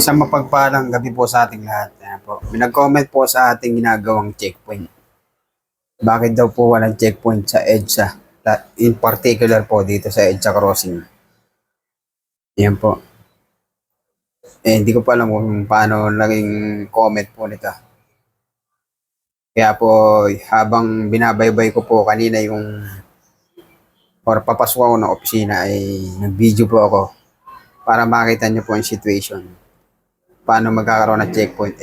Isang mapagpalang gabi po sa ating lahat. Ayan po. May nag-comment po sa ating ginagawang checkpoint. Bakit daw po walang checkpoint sa EDSA? In particular po dito sa EDSA crossing. Ayan po. Hindi ko pa alam kung paano naging comment po nito. Kaya po habang binabaybay ko po kanina yung or papasok ako ng opisina ay nag-video po ako para makita niyo po yung situation. Paano magkakaroon ng checkpoint?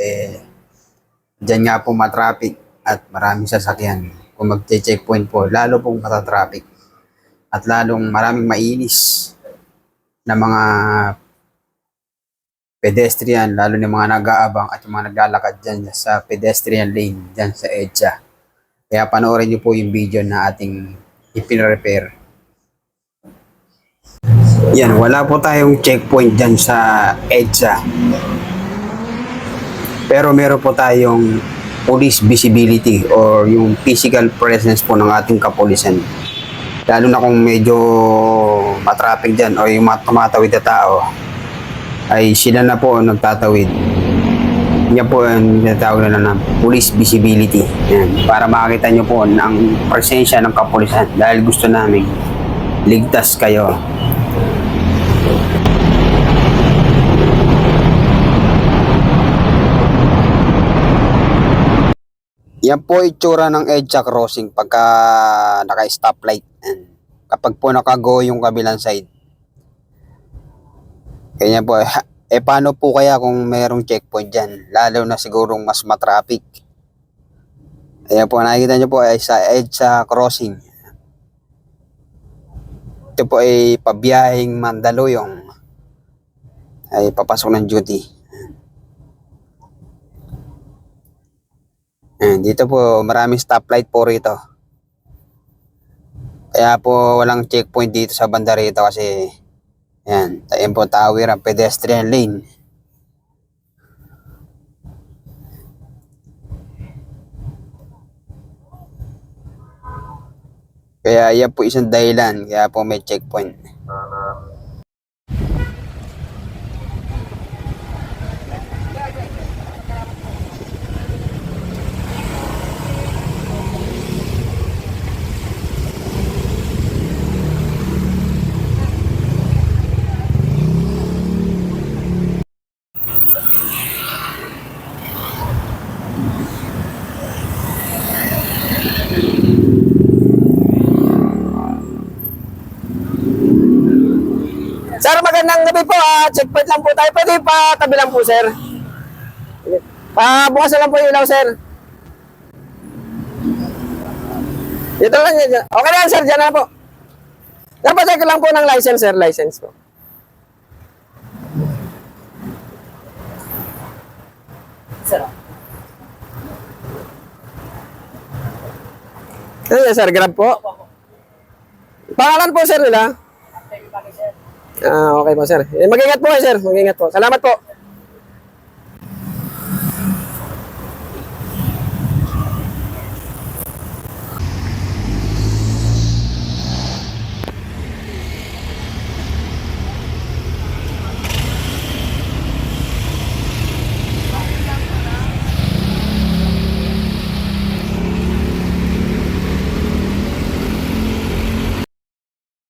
Diyan nga po matraffic at maraming sasakyan. Kung mag-checkpoint po, lalo pong matatraffic. At lalong maraming mainis na mga pedestrian, lalo na mga nag-aabang at yung mga naglalakad dyan sa pedestrian lane dyan sa EDSA. Kaya panoorin niyo po yung video na ating ipin-repair. Yan, wala po tayong checkpoint dyan sa EDSA. Pero meron po tayong police visibility or yung physical presence po ng ating kapulisan. Lalo na kung medyo matraffic dyan o yung mga tumatawid na tao, ay sila na po nagtatawid. Yan po ang tinatawag na ng police visibility. Yan, para makita nyo po ang presensya ng kapulisan dahil gusto namin ligtas kayo. Yan po itsura ng EDSA crossing pagka naka-stoplight. Kapag po nakago yung kabilang side. Kanya po, paano po kaya kung mayroong checkpoint dyan? Lalo na sigurong mas matraffic. Ayan po, nakikita nyo po ay sa EDSA crossing. Ito po ay pabiyahing Mandaluyong. Ay papasok ng duty. Dito po maraming stoplight po rito. Kaya po walang checkpoint dito sa banda rito kasi ayan po tower ang pedestrian lane. Kaya yan po isang dahilan kaya po may checkpoint. Sir, magandang gabi po. Checkpoint lang po tayo. Pwede pa tabi lang po, sir. Bukas na lang po yung ilaw, sir. Dito lang yan. Okay na yan, sir. Diyan na po. Dapat lang po ng license, sir. License po. Sir. Ano yan, sir? Grab po. Pangalan po, sir, nila? Okay po, sir. Mag-ingat po, sir. Mag-ingat po. Salamat po.